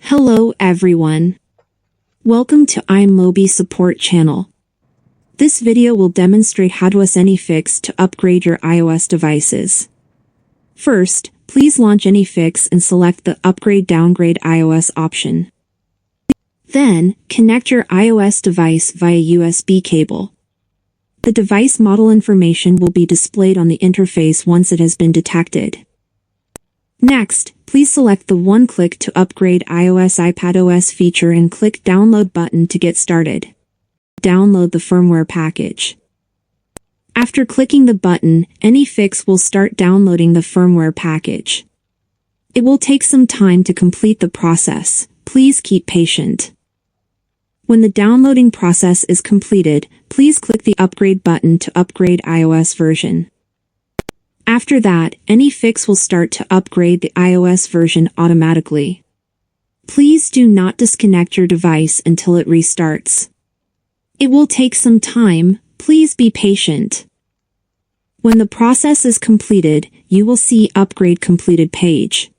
Hello everyone. Welcome to iMobi support channel. This video will demonstrate how to use AnyFix to upgrade your iOS devices. First, please launch AnyFix and select the Upgrade Downgrade iOS option. Then, connect your iOS device via USB cable. The device model information will be displayed on the interface once it has been detected. Next, please select the one-click to upgrade iOS iPadOS feature and click Download button to get started. Download the firmware package. After clicking the button, AnyFix will start downloading the firmware package. It will take some time to complete the process. Please keep patient. When the downloading process is completed, please click the Upgrade button to upgrade iOS version. After that, AnyFix will start to upgrade the iOS version automatically. Please do not disconnect your device until it restarts. It will take some time. Please be patient. When the process is completed, you will see Upgrade Completed page.